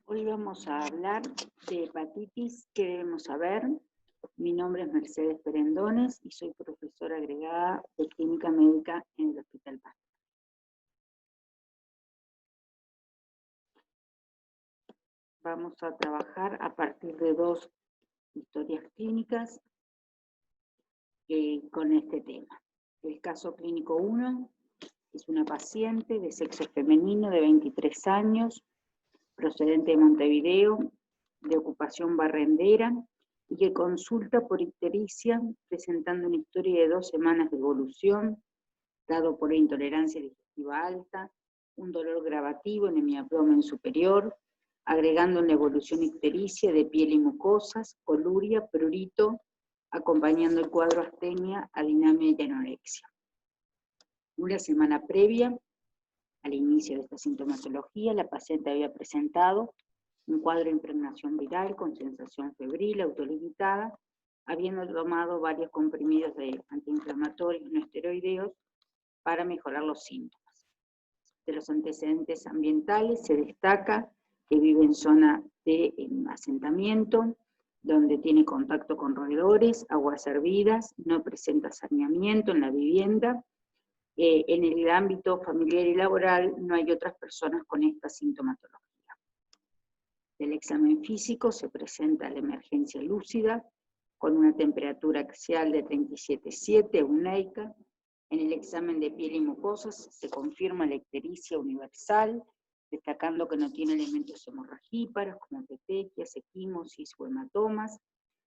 Hoy vamos a hablar de hepatitis, ¿qué debemos saber? Mi nombre es Mercedes Perendones y soy profesora agregada de Clínica Médica en el Hospital Pasteur. Vamos a trabajar a partir de dos historias clínicas con este tema. El caso clínico 1 es una paciente de sexo femenino de 23 años, procedente de Montevideo, de ocupación barrendera, y que consulta por ictericia, presentando una historia de 2 semanas de evolución, dado por intolerancia digestiva alta, un dolor gravativo en mi abdomen superior, agregando una evolución ictericia de piel y mucosas, coluria, prurito, acompañando el cuadro astenia, adinamia y anorexia. Una semana previa al inicio de esta sintomatología, la paciente había presentado un cuadro de impregnación viral con sensación febril autolimitada, habiendo tomado varios comprimidos de antiinflamatorios no esteroideos para mejorar los síntomas. De los antecedentes ambientales se destaca que vive en zona de asentamiento, donde tiene contacto con roedores, aguas hervidas, no presenta saneamiento en la vivienda. En el ámbito familiar y laboral no hay otras personas con esta sintomatología. Del examen físico se presenta la emergencia lúcida, con una temperatura axial de 37,7 euneica. En el examen de piel y mucosas se confirma la ictericia universal, destacando que no tiene elementos hemorragíparos como petequias, equimosis o hematomas,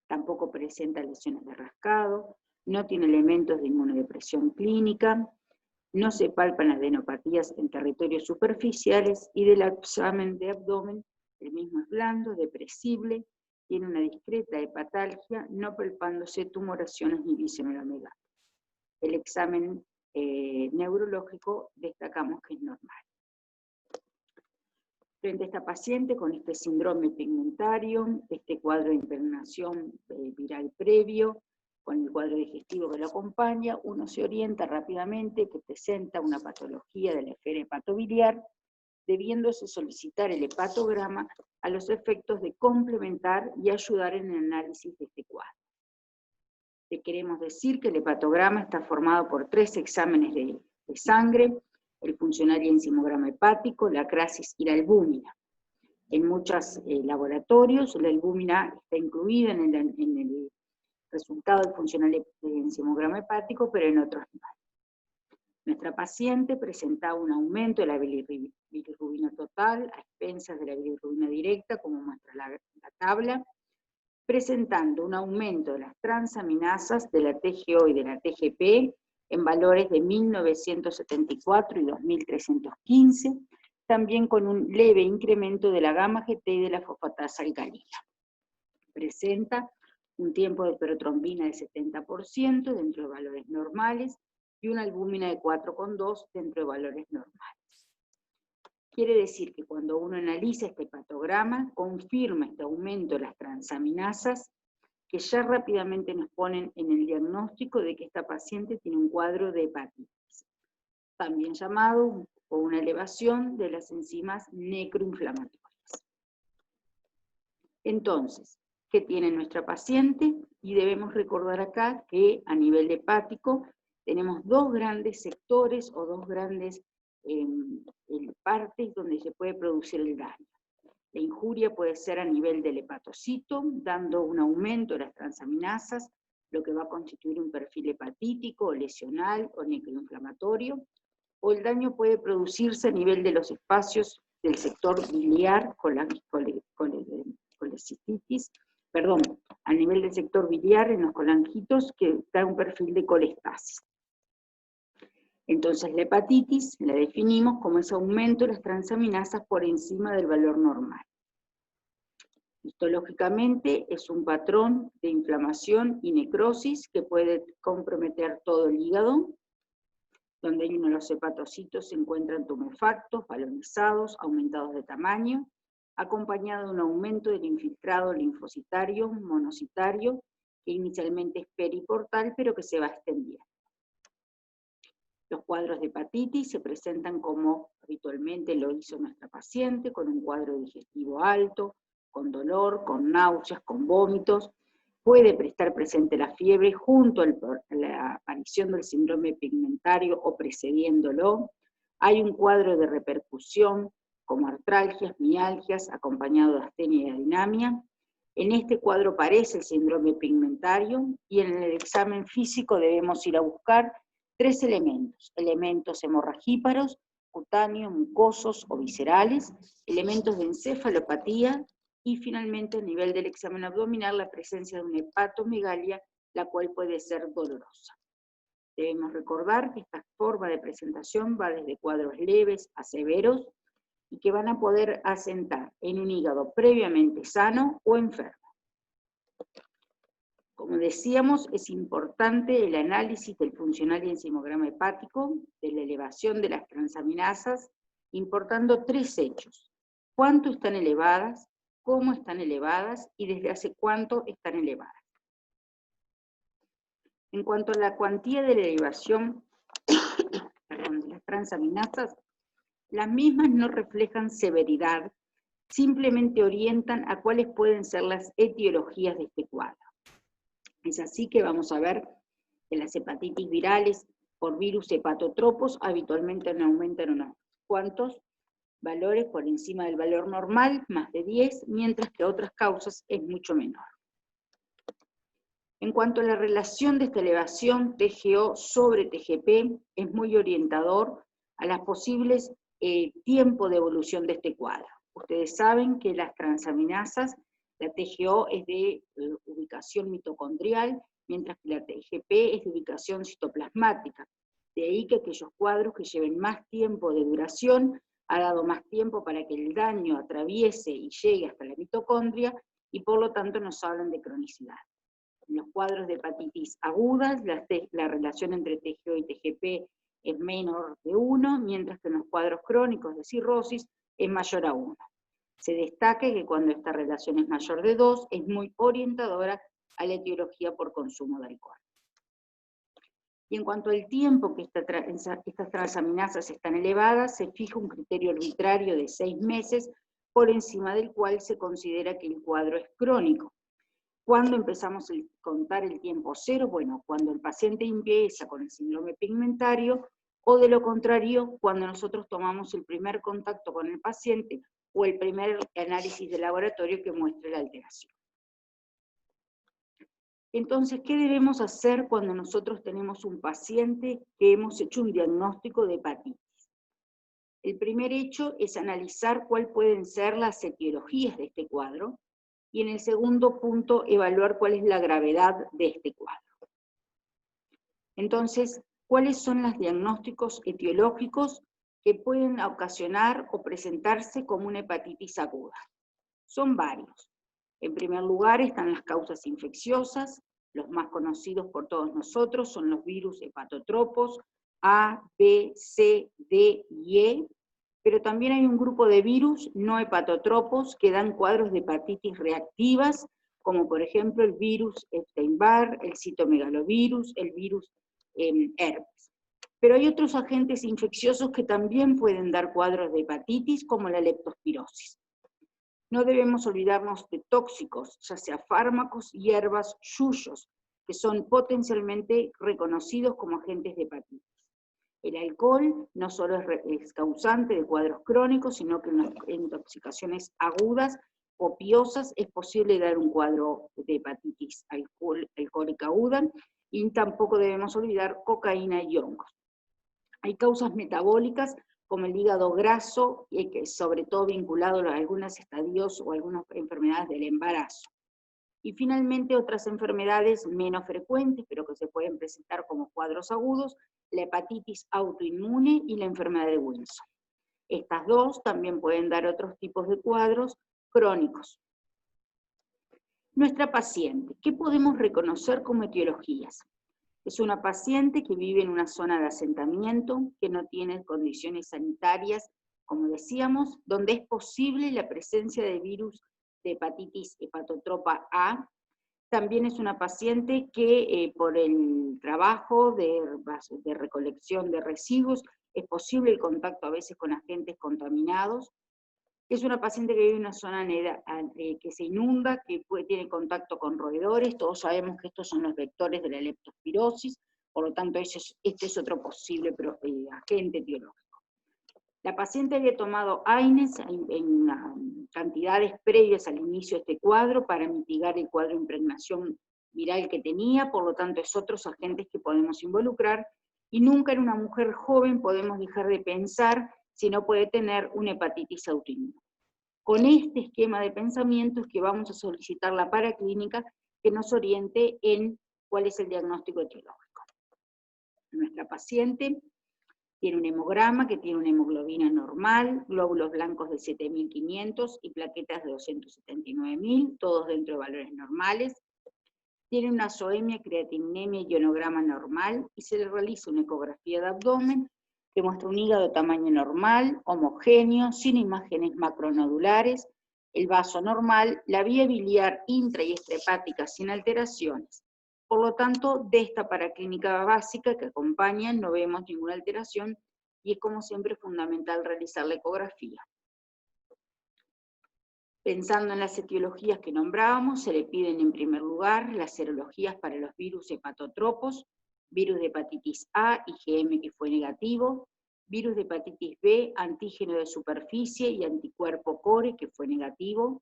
tampoco presenta lesiones de rascado, no tiene elementos de inmunodepresión clínica, no se palpan adenopatías en territorios superficiales, y del examen de abdomen, el mismo es blando, depresible, tiene una discreta hepatalgia, no palpándose tumoraciones ni bisemelomegalia. El examen neurológico destacamos que es normal. Frente a esta paciente con este síndrome pigmentario, este cuadro de impregnación viral previo, con el cuadro digestivo que lo acompaña, uno se orienta rápidamente que presenta una patología de la esfera hepatobiliar, debiéndose solicitar el hepatograma a los efectos de complementar y ayudar en el análisis de este cuadro. Te queremos decir que el hepatograma está formado por 3 exámenes de sangre, el funcional y enzimograma hepático, la crasis y la albúmina. En muchos laboratorios la albúmina está incluida en el resultado del funcional y enzimograma hepático, pero en otros no. Nuestra paciente presentaba un aumento de la bilirrubina total a expensas de la bilirrubina directa, como muestra la tabla, presentando un aumento de las transaminasas de la TGO y de la TGP en valores de 1974 y 2315, también con un leve incremento de la gamma-GT y de la fosfatasa alcalina. Presenta un tiempo de protrombina del 70% dentro de valores normales y una albúmina de 4,2 dentro de valores normales. Quiere decir que cuando uno analiza este hepatograma, confirma este aumento de las transaminasas, que ya rápidamente nos ponen en el diagnóstico de que esta paciente tiene un cuadro de hepatitis, también llamado por una elevación de las enzimas necroinflamatorias. Entonces, ¿qué tiene nuestra paciente? Y debemos recordar acá que a nivel hepático tenemos 2 grandes sectores o 2 grandes partes donde se puede producir el daño. La injuria puede ser a nivel del hepatocito, dando un aumento de las transaminasas, lo que va a constituir un perfil hepatítico, o lesional, o necroinflamatorio, o el daño puede producirse a nivel de los espacios del sector biliar, a nivel del sector biliar en los colangitos, que da un perfil de colestasis. Entonces la hepatitis la definimos como ese aumento de las transaminasas por encima del valor normal. Histológicamente es un patrón de inflamación y necrosis que puede comprometer todo el hígado, donde hay uno de los hepatocitos se encuentran tumefactos, balonizados, aumentados de tamaño, acompañado de un aumento del infiltrado linfocitario, monocitario, que inicialmente es periportal, pero que se va extendiendo. Los cuadros de hepatitis se presentan como habitualmente lo hizo nuestra paciente, con un cuadro digestivo alto, con dolor, con náuseas, con vómitos. Puede estar presente la fiebre junto a la aparición del síndrome pigmentario o precediéndolo. Hay un cuadro de repercusión, como artralgias, mialgias, acompañado de astenia y adinamia. En este cuadro aparece el síndrome pigmentario y en el examen físico debemos ir a buscar 3 elementos hemorragíparos, cutáneos, mucosos o viscerales, elementos de encefalopatía y finalmente a nivel del examen abdominal la presencia de una hepatomegalia, la cual puede ser dolorosa. Debemos recordar que esta forma de presentación va desde cuadros leves a severos y que van a poder asentar en un hígado previamente sano o enfermo. Como decíamos, es importante el análisis del funcional y enzimograma hepático, de la elevación de las transaminasas, importando 3 hechos: cuánto están elevadas, cómo están elevadas y desde hace cuánto están elevadas. En cuanto a la cuantía de la elevación de las transaminasas, las mismas no reflejan severidad, simplemente orientan a cuáles pueden ser las etiologías de este cuadro. Es así que vamos a ver que las hepatitis virales por virus hepatotropos habitualmente no aumentan unos cuantos valores por encima del valor normal, más de 10, mientras que otras causas es mucho menor. En cuanto a la relación de esta elevación TGO sobre TGP, es muy orientador a las posibles tiempo de evolución de este cuadro. Ustedes saben que las transaminasas, la TGO es de ubicación mitocondrial, mientras que la TGP es de ubicación citoplasmática. De ahí que aquellos cuadros que lleven más tiempo de duración ha dado más tiempo para que el daño atraviese y llegue hasta la mitocondria, y por lo tanto nos hablan de cronicidad. En los cuadros de hepatitis agudas, la relación entre TGO y TGP es menor de 1, mientras que en los cuadros crónicos de cirrosis es mayor a 1. Se destaca que cuando esta relación es mayor de 2, es muy orientadora a la etiología por consumo de alcohol. Y en cuanto al tiempo que estas transaminasas están elevadas, se fija un criterio arbitrario de 6 meses, por encima del cual se considera que el cuadro es crónico. ¿Cuándo empezamos a contar el tiempo cero? Bueno, cuando el paciente empieza con el síndrome pigmentario, o de lo contrario, cuando nosotros tomamos el primer contacto con el paciente, o el primer análisis de laboratorio que muestre la alteración. Entonces, ¿qué debemos hacer cuando nosotros tenemos un paciente que hemos hecho un diagnóstico de hepatitis? El primer hecho es analizar cuáles pueden ser las etiologías de este cuadro, y en el segundo punto, evaluar cuál es la gravedad de este cuadro. Entonces, ¿cuáles son los diagnósticos etiológicos que pueden ocasionar o presentarse como una hepatitis aguda? Son varios. En primer lugar están las causas infecciosas. Los más conocidos por todos nosotros son los virus hepatotropos A, B, C, D y E, pero también hay un grupo de virus no hepatotropos que dan cuadros de hepatitis reactivas, como por ejemplo el virus Epstein-Barr, el citomegalovirus, el virus herpes. Pero hay otros agentes infecciosos que también pueden dar cuadros de hepatitis, como la leptospirosis. No debemos olvidarnos de tóxicos, ya sea fármacos, hierbas, yuyos, que son potencialmente reconocidos como agentes de hepatitis. El alcohol no solo es causante de cuadros crónicos, sino que en las intoxicaciones agudas, copiosas, es posible dar un cuadro de hepatitis alcohólica aguda, y tampoco debemos olvidar cocaína y hongos. Hay causas metabólicas como el hígado graso, y que es sobre todo vinculado a algunos estadios o algunas enfermedades del embarazo. Y finalmente otras enfermedades menos frecuentes, pero que se pueden presentar como cuadros agudos, la hepatitis autoinmune y la enfermedad de Wilson. Estas dos también pueden dar otros tipos de cuadros crónicos. Nuestra paciente, ¿qué podemos reconocer como etiologías? Es una paciente que vive en una zona de asentamiento, que no tiene condiciones sanitarias, como decíamos, donde es posible la presencia de virus de hepatitis hepatotropa A. También es una paciente que por el trabajo de recolección de residuos es posible el contacto a veces con agentes contaminados. Es una paciente que vive en una zona que se inunda, que tiene contacto con roedores. Todos sabemos que estos son los vectores de la leptospirosis, por lo tanto este es otro posible agente etiológico. La paciente había tomado AINES en cantidades previas al inicio de este cuadro para mitigar el cuadro de impregnación viral que tenía, por lo tanto es otros agentes que podemos involucrar, y nunca en una mujer joven podemos dejar de pensar si no puede tener una hepatitis autoinmune. Con este esquema de pensamiento es que vamos a solicitar la paraclínica que nos oriente en cuál es el diagnóstico etiológico. Nuestra paciente tiene un hemograma que tiene una hemoglobina normal, glóbulos blancos de 7.500 y plaquetas de 279.000, todos dentro de valores normales. Tiene una zoemia, creatinemia y ionograma normal, y se le realiza una ecografía de abdomen que muestra un hígado de tamaño normal, homogéneo, sin imágenes macronodulares, el vaso normal, la vía biliar intra y extrahepática sin alteraciones. Por lo tanto, de esta paraclínica básica que acompaña no vemos ninguna alteración y es como siempre fundamental realizar la ecografía. Pensando en las etiologías que nombrábamos, se le piden en primer lugar las serologías para los virus hepatotropos, virus de hepatitis A, IgM que fue negativo, virus de hepatitis B, antígeno de superficie y anticuerpo core que fue negativo,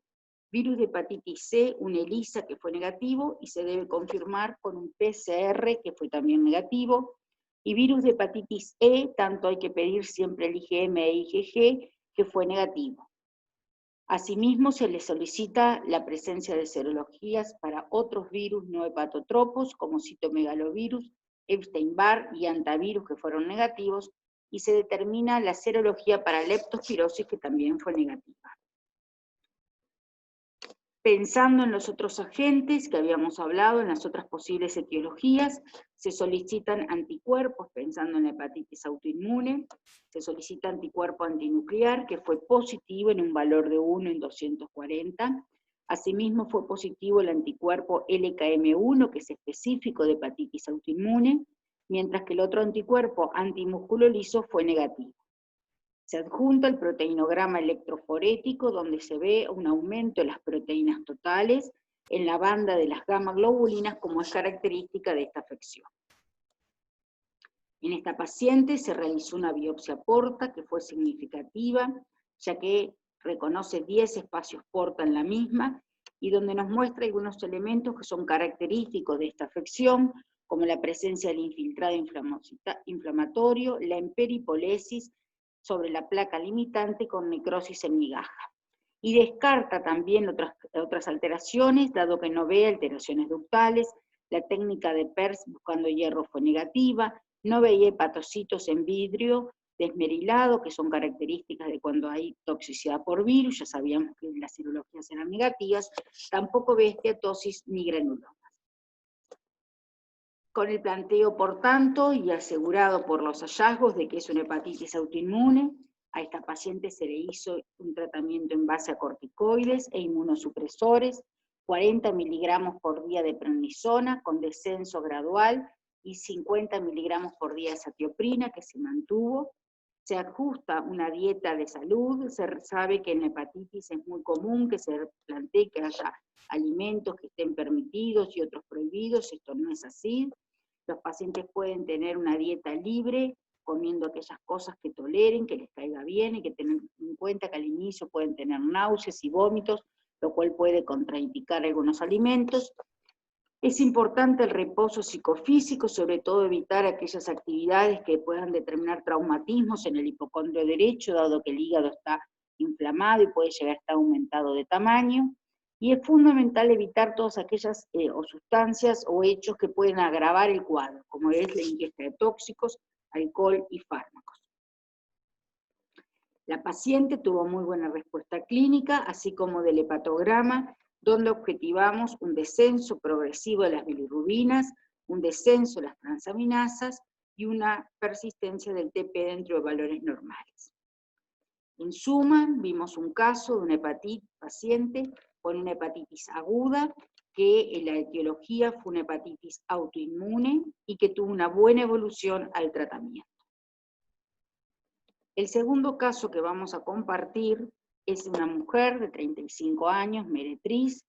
virus de hepatitis C, un ELISA que fue negativo y se debe confirmar con un PCR que fue también negativo, y virus de hepatitis E, tanto hay que pedir siempre el IgM e IgG que fue negativo. Asimismo, se le solicita la presencia de serologías para otros virus no hepatotropos, como citomegalovirus, Epstein-Barr y antivirus que fueron negativos, y se determina la serología para leptospirosis que también fue negativa. Pensando en los otros agentes que habíamos hablado, en las otras posibles etiologías, se solicitan anticuerpos, pensando en la hepatitis autoinmune, se solicita anticuerpo antinuclear, que fue positivo en un valor de 1 en 240, asimismo fue positivo el anticuerpo LKM1, que es específico de hepatitis autoinmune, mientras que el otro anticuerpo antimusculo liso fue negativo. Se adjunta el proteinograma electroforético, donde se ve un aumento de las proteínas totales en la banda de las gamma globulinas, como es característica de esta afección. En esta paciente se realizó una biopsia porta que fue significativa, ya que reconoce 10 espacios porta en la misma, y donde nos muestra algunos elementos que son característicos de esta afección, como la presencia del infiltrado inflamatorio, la emperipolesis sobre la placa limitante con necrosis en migaja. Y descarta también otras alteraciones, dado que no ve alteraciones ductales, la técnica de PERS buscando hierro fue negativa, no veía hepatocitos en vidrio desmerilado, que son características de cuando hay toxicidad por virus, ya sabíamos que las serologías eran negativas, tampoco ve esteatosis ni granulomas. Con el planteo, por tanto, y asegurado por los hallazgos de que es una hepatitis autoinmune, a esta paciente se le hizo un tratamiento en base a corticoides e inmunosupresores, 40 miligramos por día de prednisona con descenso gradual y 50 miligramos por día de satioprina que se mantuvo. Se ajusta una dieta de salud, se sabe que en la hepatitis es muy común que se plantee que haya alimentos que estén permitidos y otros prohibidos, esto no es así. Los pacientes pueden tener una dieta libre, comiendo aquellas cosas que toleren, que les caiga bien, y que tener en cuenta que al inicio pueden tener náuseas y vómitos, lo cual puede contraindicar algunos alimentos. Es importante el reposo psicofísico, sobre todo evitar aquellas actividades que puedan determinar traumatismos en el hipocondrio derecho, dado que el hígado está inflamado y puede llegar a estar aumentado de tamaño. Y es fundamental evitar todas aquellas sustancias o hechos que pueden agravar el cuadro, como es la ingesta de tóxicos, alcohol y fármacos. La paciente tuvo muy buena respuesta clínica, así como del hepatograma, donde objetivamos un descenso progresivo de las bilirrubinas, un descenso de las transaminasas y una persistencia del TP dentro de valores normales. En suma, vimos un caso de una hepatitis paciente con una hepatitis aguda que la etiología fue una hepatitis autoinmune y que tuvo una buena evolución al tratamiento. El segundo caso que vamos a compartir es una mujer de 35 años, meretriz,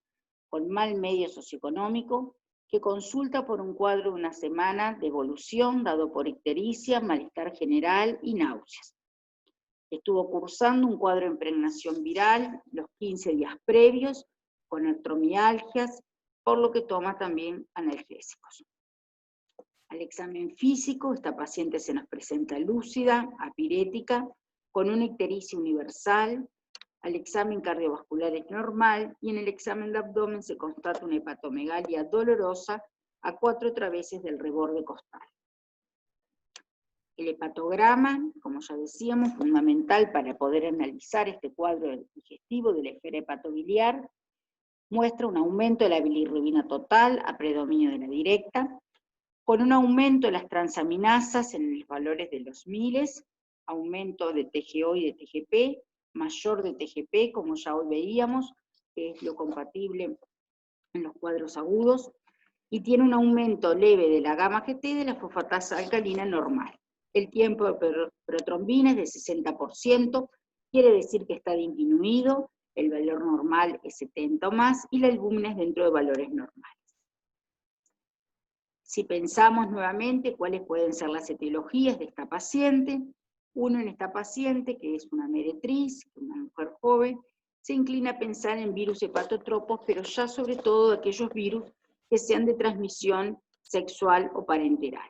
con mal medio socioeconómico, que consulta por un cuadro de una semana de evolución dado por ictericia, malestar general y náuseas. Estuvo cursando un cuadro de impregnación viral los 15 días previos, con artromialgias, por lo que toma también analgésicos. Al examen físico, esta paciente se nos presenta lúcida, apirética, con una ictericia universal. Al examen cardiovascular es normal, y en el examen de abdomen se constata una hepatomegalia dolorosa a 4 traveses del reborde costal. El hepatograma, como ya decíamos, fundamental para poder analizar este cuadro digestivo de la esfera hepatobiliar, muestra un aumento de la bilirrubina total a predominio de la directa, con un aumento de las transaminasas en los valores de los miles, aumento de TGO y de TGP, mayor de TGP, como ya hoy veíamos, que es lo compatible en los cuadros agudos, y tiene un aumento leve de la gamma-GT y de la fosfatasa alcalina normal. El tiempo de protrombina es de 60%, quiere decir que está disminuido, el valor normal es 70 o más, y la albúmina es dentro de valores normales. Si pensamos nuevamente cuáles pueden ser las etiologías de esta paciente, uno en esta paciente, que es una meretriz, una mujer joven, se inclina a pensar en virus hepatotropos, pero ya sobre todo aquellos virus que sean de transmisión sexual o parenteral.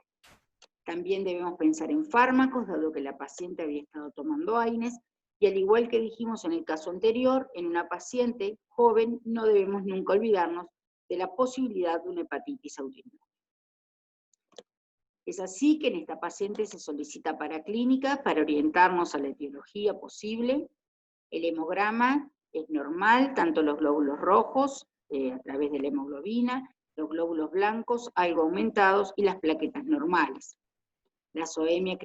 También debemos pensar en fármacos, dado que la paciente había estado tomando AINES, y al igual que dijimos en el caso anterior, en una paciente joven no debemos nunca olvidarnos de la posibilidad de una hepatitis autoinmune. Es así que en esta paciente se solicita paraclínica para orientarnos a la etiología posible. El hemograma es normal, tanto los glóbulos rojos, a través de la hemoglobina, los glóbulos blancos algo aumentados y las plaquetas normales. La zoemia,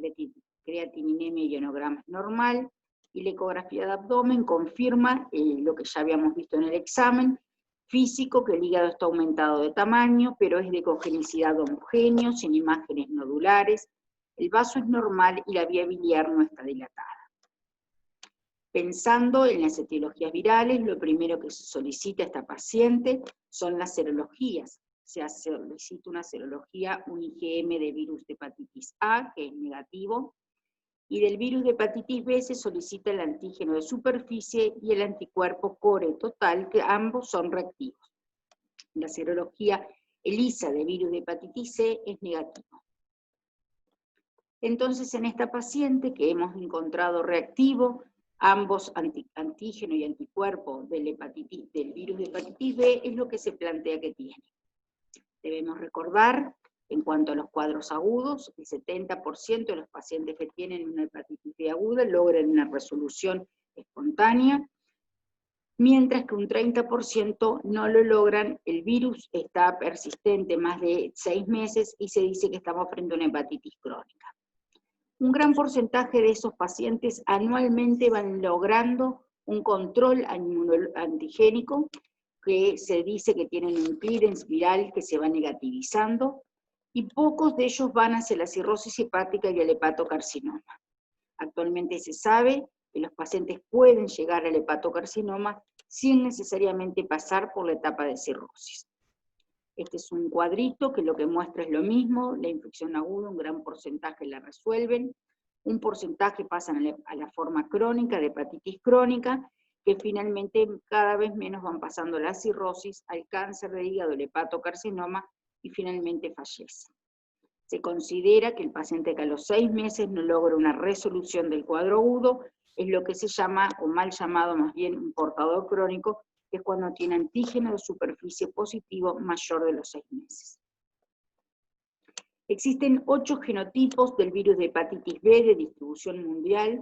creatininemia y ionograma es normal, y la ecografía de abdomen confirma lo que ya habíamos visto en el examen físico, que el hígado está aumentado de tamaño, pero es de congenicidad homogéneo, sin imágenes nodulares, el vaso es normal y la vía biliar no está dilatada. Pensando en las etiologías virales, lo primero que se solicita a esta paciente son las serologías. Se solicita una serología, un IgM de virus de hepatitis A, que es negativo, y del virus de hepatitis B se solicita el antígeno de superficie y el anticuerpo core total, que ambos son reactivos. La serología ELISA de virus de hepatitis C es negativo. Entonces, en esta paciente que hemos encontrado reactivo, ambos antígeno y anticuerpo del virus de hepatitis B, es lo que se plantea que tiene. Debemos recordar, en cuanto a los cuadros agudos, el 70% de los pacientes que tienen una hepatitis B aguda logran una resolución espontánea, mientras que un 30% no lo logran. El virus está persistente más de 6 meses y se dice que estamos frente a una hepatitis crónica. Un gran porcentaje de esos pacientes anualmente van logrando un control antigénico, que se dice que tienen un clearance viral que se va negativizando, y pocos de ellos van hacia la cirrosis hepática y el hepatocarcinoma. Actualmente se sabe que los pacientes pueden llegar al hepatocarcinoma sin necesariamente pasar por la etapa de cirrosis. Este es un cuadrito que lo que muestra es lo mismo, la infección aguda, un gran porcentaje la resuelven, un porcentaje pasan a la forma crónica de hepatitis crónica, que finalmente cada vez menos van pasando a la cirrosis, al cáncer de hígado, el hepatocarcinoma, y finalmente fallece. Se considera que el paciente que a los 6 meses no logra una resolución del cuadro agudo, es lo que se llama, o mal llamado más bien, un portador crónico, que es cuando tiene antígeno de superficie positivo mayor de los 6 meses. Existen 8 genotipos del virus de hepatitis B de distribución mundial.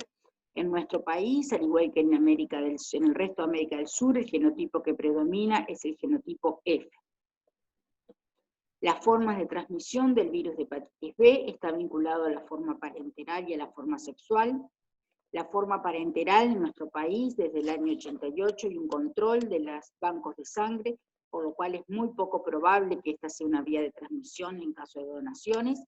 En nuestro país, al igual que en el resto de América del Sur, el genotipo que predomina es el genotipo F. Las formas de transmisión del virus de hepatitis B está vinculado a la forma parenteral y a la forma sexual. La forma parenteral en nuestro país, desde el año 88, y un control de los bancos de sangre, por lo cual es muy poco probable que esta sea una vía de transmisión en caso de donaciones,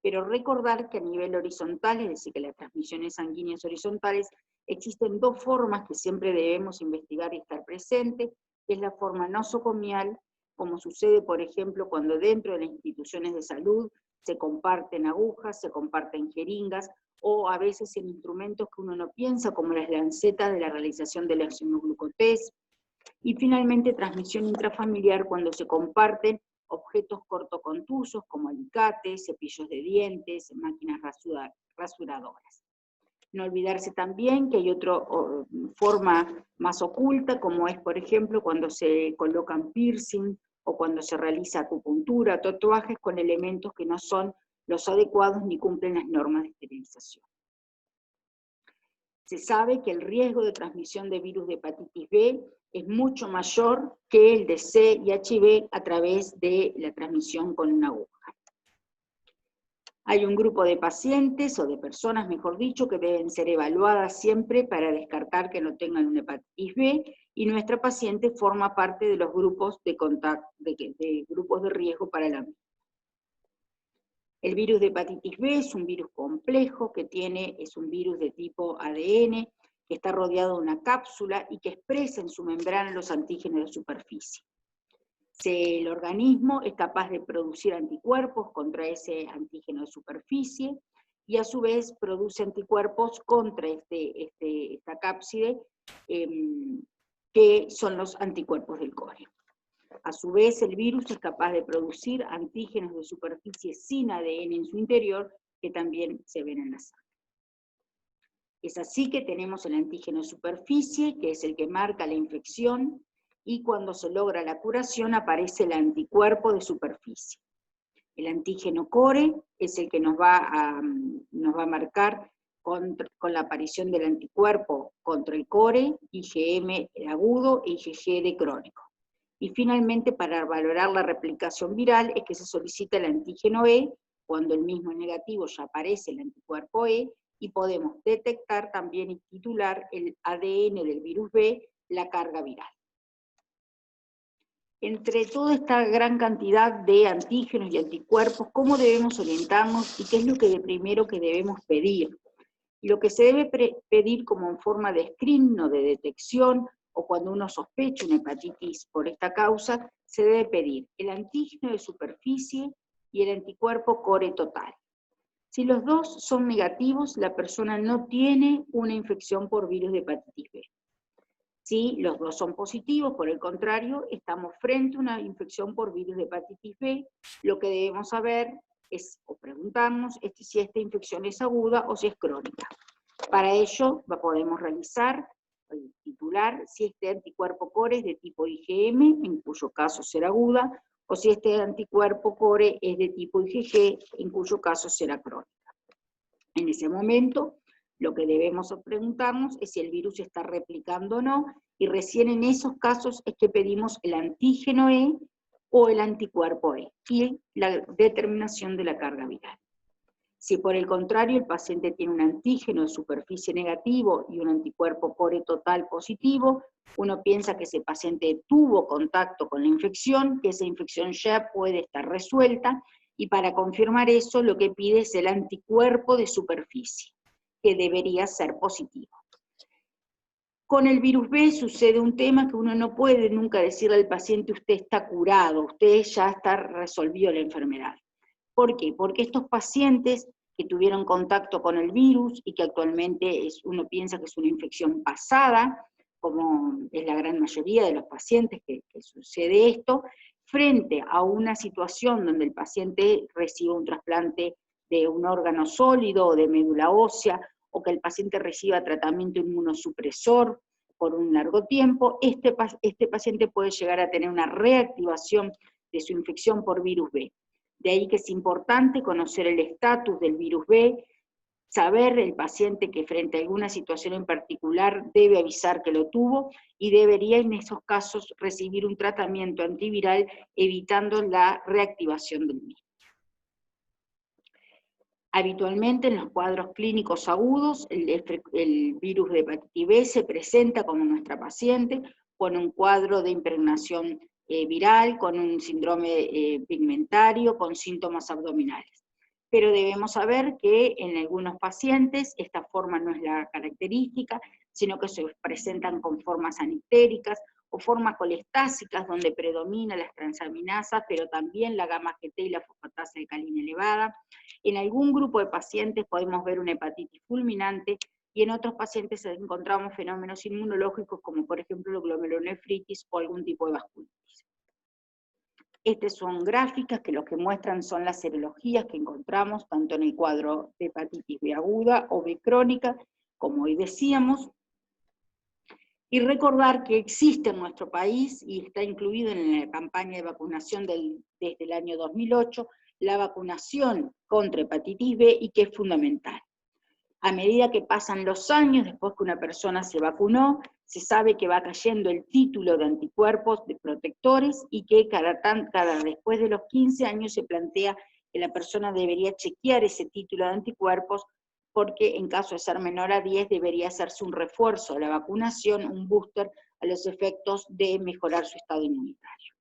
pero recordar que a nivel horizontal, es decir, que las transmisiones sanguíneas horizontales, existen dos formas que siempre debemos investigar y estar presentes, que es la forma nosocomial, como sucede, por ejemplo, cuando dentro de las instituciones de salud se comparten agujas, se comparten jeringas, o a veces en instrumentos que uno no piensa, como las lancetas de la realización del oximoglucotés, y finalmente transmisión intrafamiliar cuando se comparten objetos cortocontusos como alicates, cepillos de dientes, máquinas rasuradoras. No olvidarse también que hay otra forma más oculta, como es, por ejemplo, cuando se colocan piercing o cuando se realiza acupuntura, tatuajes con elementos que no son los adecuados ni cumplen las normas de esterilización. Se sabe que el riesgo de transmisión de virus de hepatitis B es mucho mayor que el de C y HIV a través de la transmisión con una aguja. Hay un grupo de pacientes, o de personas, mejor dicho, que deben ser evaluadas siempre para descartar que no tengan una hepatitis B, y nuestra paciente forma parte de los grupos de contacto, de grupos de riesgo para la misma. El virus de hepatitis B es un virus complejo que es un virus de tipo ADN, que está rodeado de una cápsula y que expresa en su membrana los antígenos de superficie. El organismo es capaz de producir anticuerpos contra ese antígeno de superficie, y a su vez produce anticuerpos contra esta cápside, que son los anticuerpos del core. A su vez, el virus es capaz de producir antígenos de superficie sin ADN en su interior, que también se ven en la sangre. Es así que tenemos el antígeno de superficie, que es el que marca la infección, y cuando se logra la curación aparece el anticuerpo de superficie. El antígeno core es el que nos va a marcar con la aparición del anticuerpo contra el core, IgM agudo e IgG de crónico. Y finalmente, para valorar la replicación viral, es que se solicita el antígeno E. Cuando el mismo es negativo ya aparece el anticuerpo E, y podemos detectar también y titular el ADN del virus B, la carga viral. Entre toda esta gran cantidad de antígenos y anticuerpos, ¿cómo debemos orientarnos y qué es lo primero que debemos pedir? Y lo que se debe pedir como en forma de screening o de detección, o cuando uno sospecha una hepatitis por esta causa, se debe pedir el antígeno de superficie y el anticuerpo core total. Si los dos son negativos, la persona no tiene una infección por virus de hepatitis B. Si los dos son positivos, por el contrario, estamos frente a una infección por virus de hepatitis B. Lo que debemos saber o preguntarnos si esta infección es aguda o si es crónica. Para ello podemos realizar, titular, si este anticuerpo core es de tipo IgM, en cuyo caso será aguda, o si este anticuerpo core es de tipo IgG, en cuyo caso será crónica. En ese momento, lo que debemos preguntarnos es si el virus está replicando o no, y recién en esos casos es que pedimos el antígeno E o el anticuerpo E, y la determinación de la carga viral. Si por el contrario el paciente tiene un antígeno de superficie negativo y un anticuerpo core total positivo, uno piensa que ese paciente tuvo contacto con la infección, que esa infección ya puede estar resuelta, y para confirmar eso lo que pide es el anticuerpo de superficie, que debería ser positivo. Con el virus B sucede un tema que uno no puede nunca decirle al paciente: usted está curado, usted ya está resolvido la enfermedad. ¿Por qué? Porque estos pacientes que tuvieron contacto con el virus y que actualmente uno piensa que es una infección pasada, como es la gran mayoría de los pacientes que sucede esto, frente a una situación donde el paciente recibe un trasplante de un órgano sólido o de médula ósea, o que el paciente reciba tratamiento inmunosupresor por un largo tiempo, este paciente puede llegar a tener una reactivación de su infección por virus B. De ahí que es importante conocer el estatus del virus B, saber el paciente que frente a alguna situación en particular debe avisar que lo tuvo, y debería en esos casos recibir un tratamiento antiviral evitando la reactivación del mismo. Habitualmente en los cuadros clínicos agudos, el virus de hepatitis B se presenta como nuestra paciente con un cuadro de impregnación viral, con un síndrome pigmentario, con síntomas abdominales. Pero debemos saber que en algunos pacientes esta forma no es la característica, sino que se presentan con formas anictéricas o formas colestásicas donde predomina las transaminasas, pero también la gamma-GT y la fosfatasa alcalina elevada. En algún grupo de pacientes podemos ver una hepatitis fulminante, y en otros pacientes encontramos fenómenos inmunológicos como por ejemplo la glomerulonefritis o algún tipo de vasculitis. Estas son gráficas que lo que muestran son las serologías que encontramos tanto en el cuadro de hepatitis B aguda o B crónica, como hoy decíamos, y recordar que existe en nuestro país, y está incluido en la campaña de vacunación desde el año 2008, la vacunación contra hepatitis B, y que es fundamental. A medida que pasan los años, después que una persona se vacunó, se sabe que va cayendo el título de anticuerpos de protectores, y que después de los 15 años se plantea que la persona debería chequear ese título de anticuerpos, porque en caso de ser menor a 10 debería hacerse un refuerzo de la vacunación, un booster, a los efectos de mejorar su estado inmunitario.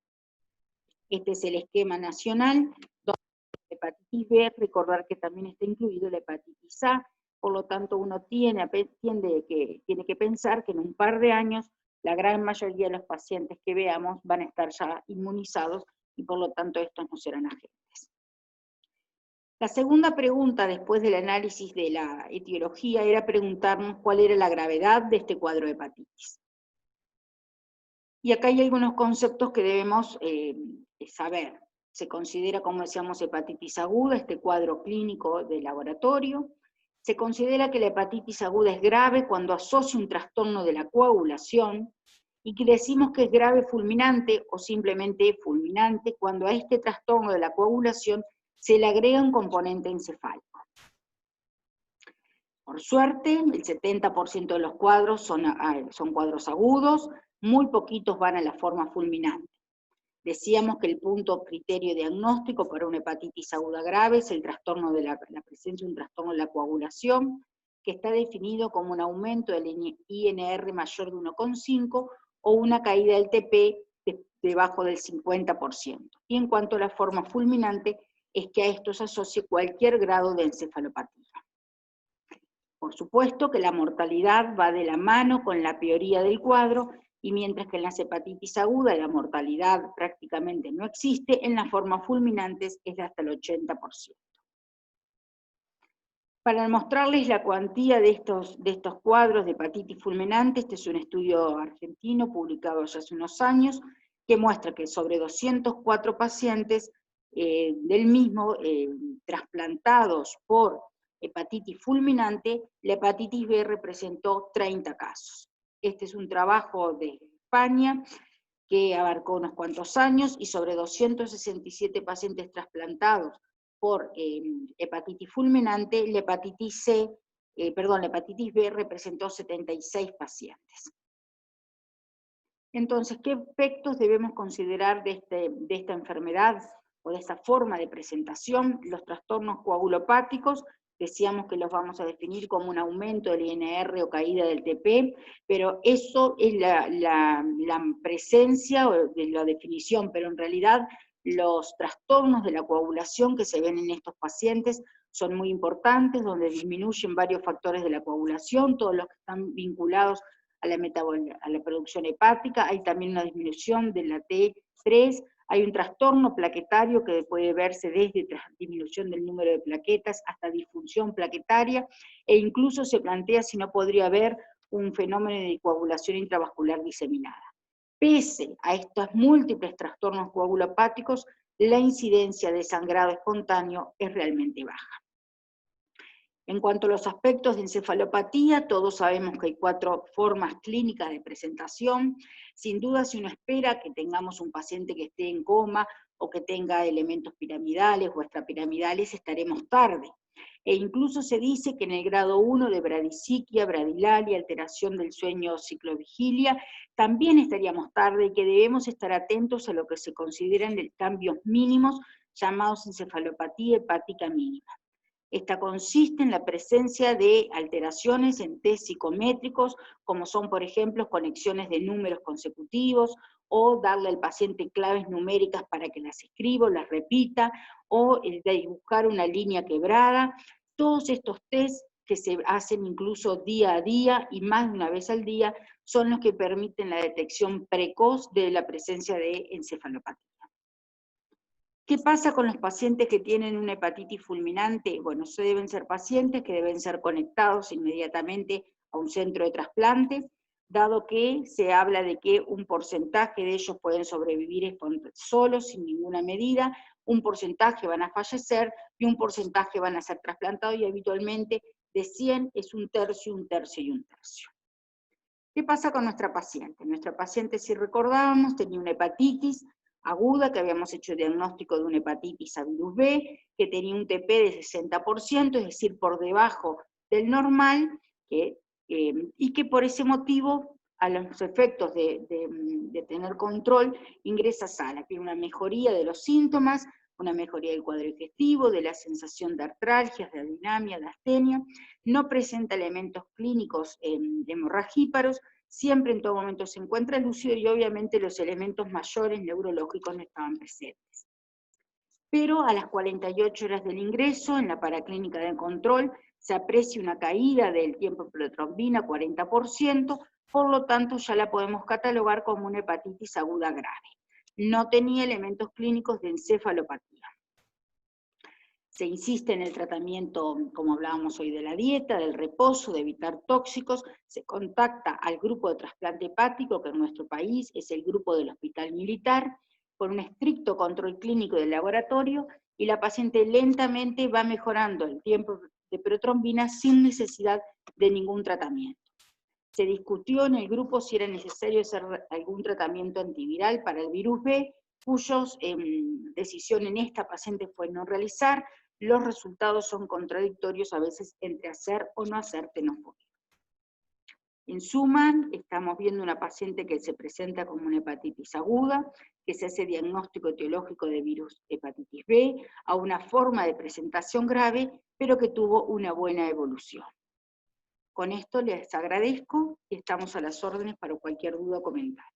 Este es el esquema nacional, donde la hepatitis B, recordar que también está incluido la hepatitis A, por lo tanto uno tiene que pensar que en un par de años la gran mayoría de los pacientes que veamos van a estar ya inmunizados, y por lo tanto estos no serán agentes. La segunda pregunta, después del análisis de la etiología, era preguntarnos cuál era la gravedad de este cuadro de hepatitis. Y acá hay algunos conceptos que debemos saber. Se considera, como decíamos, hepatitis aguda, este cuadro clínico de laboratorio. Se considera que la hepatitis aguda es grave cuando asocia un trastorno de la coagulación, y que decimos que es grave fulminante o simplemente fulminante cuando a este trastorno de la coagulación se le agrega un componente encefálico. Por suerte, el 70% de los cuadros son cuadros agudos, muy poquitos van a la forma fulminante. Decíamos que el punto criterio diagnóstico para una hepatitis aguda grave es el trastorno de la presencia de un trastorno de la coagulación, que está definido como un aumento del INR mayor de 1,5 o una caída del TP debajo del 50%. Y en cuanto a la forma fulminante, es que a esto se asocie cualquier grado de encefalopatía. Por supuesto que la mortalidad va de la mano con la prioría del cuadro, y mientras que en las hepatitis agudas la mortalidad prácticamente no existe, en las formas fulminantes es de hasta el 80%. Para mostrarles la cuantía de estos cuadros de hepatitis fulminante, este es un estudio argentino publicado ya hace unos años, que muestra que sobre 204 pacientes del mismo trasplantados por hepatitis fulminante, la hepatitis B representó 30 casos. Este es un trabajo de España que abarcó unos cuantos años, y sobre 267 pacientes trasplantados por hepatitis fulminante, la hepatitis B representó 76 pacientes. Entonces, ¿qué efectos debemos considerar de esta enfermedad o de esta forma de presentación? Los trastornos coagulopáticos, decíamos que los vamos a definir como un aumento del INR o caída del TP, pero eso es la presencia o de la definición, pero en realidad los trastornos de la coagulación que se ven en estos pacientes son muy importantes, donde disminuyen varios factores de la coagulación, todos los que están vinculados a la producción hepática. Hay también una disminución de la T3, hay un trastorno plaquetario que puede verse desde disminución del número de plaquetas hasta disfunción plaquetaria, e incluso se plantea si no podría haber un fenómeno de coagulación intravascular diseminada. Pese a estos múltiples trastornos coagulopáticos, la incidencia de sangrado espontáneo es realmente baja. En cuanto a los aspectos de encefalopatía, todos sabemos que hay 4 formas clínicas de presentación. Sin duda, si uno espera que tengamos un paciente que esté en coma o que tenga elementos piramidales o extrapiramidales, estaremos tarde. E incluso se dice que en el grado 1 de bradisiquia, bradilalia, alteración del sueño, ciclovigilia, también estaríamos tarde, y que debemos estar atentos a lo que se consideran cambios mínimos llamados encefalopatía hepática mínima. Esta consiste en la presencia de alteraciones en test psicométricos, como son, por ejemplo, conexiones de números consecutivos, o darle al paciente claves numéricas para que las escriba o las repita, o el de dibujar una línea quebrada. Todos estos test que se hacen incluso día a día y más de una vez al día, son los que permiten la detección precoz de la presencia de encefalopatía. ¿Qué pasa con los pacientes que tienen una hepatitis fulminante? Bueno, deben ser pacientes que deben ser conectados inmediatamente a un centro de trasplante, dado que se habla de que un porcentaje de ellos pueden sobrevivir solos, sin ninguna medida, un porcentaje van a fallecer y un porcentaje van a ser trasplantados, y habitualmente de 100 es un tercio, un tercio y un tercio. ¿Qué pasa con nuestra paciente? Nuestra paciente, si recordábamos, tenía una hepatitis aguda, que habíamos hecho diagnóstico de una hepatitis a virus B, que tenía un TP de 60%, es decir, por debajo del normal, y que por ese motivo, a los efectos de tener control, ingresa a sala. Tiene una mejoría de los síntomas, una mejoría del cuadro digestivo, de la sensación de artralgias, de adinamia, de astenia, no presenta elementos clínicos de hemorragíparos, siempre en todo momento se encuentra lúcido y obviamente los elementos mayores neurológicos no estaban presentes. Pero a las 48 horas del ingreso, en la paraclínica de control, se aprecia una caída del tiempo de protrombina, 40%, por lo tanto ya la podemos catalogar como una hepatitis aguda grave. No tenía elementos clínicos de encefalopatía. Se insiste en el tratamiento, como hablábamos hoy, de la dieta, del reposo, de evitar tóxicos, se contacta al grupo de trasplante hepático, que en nuestro país es el grupo del Hospital Militar, con un estricto control clínico del laboratorio, y la paciente lentamente va mejorando el tiempo de protrombina sin necesidad de ningún tratamiento. Se discutió en el grupo si era necesario hacer algún tratamiento antiviral para el virus B, cuya decisión en esta paciente fue no realizar. Los resultados son contradictorios a veces entre hacer o no hacer tenofovir. En suma, estamos viendo una paciente que se presenta como una hepatitis aguda, que se hace diagnóstico etiológico de virus hepatitis B, a una forma de presentación grave, pero que tuvo una buena evolución. Con esto les agradezco y estamos a las órdenes para cualquier duda o comentario.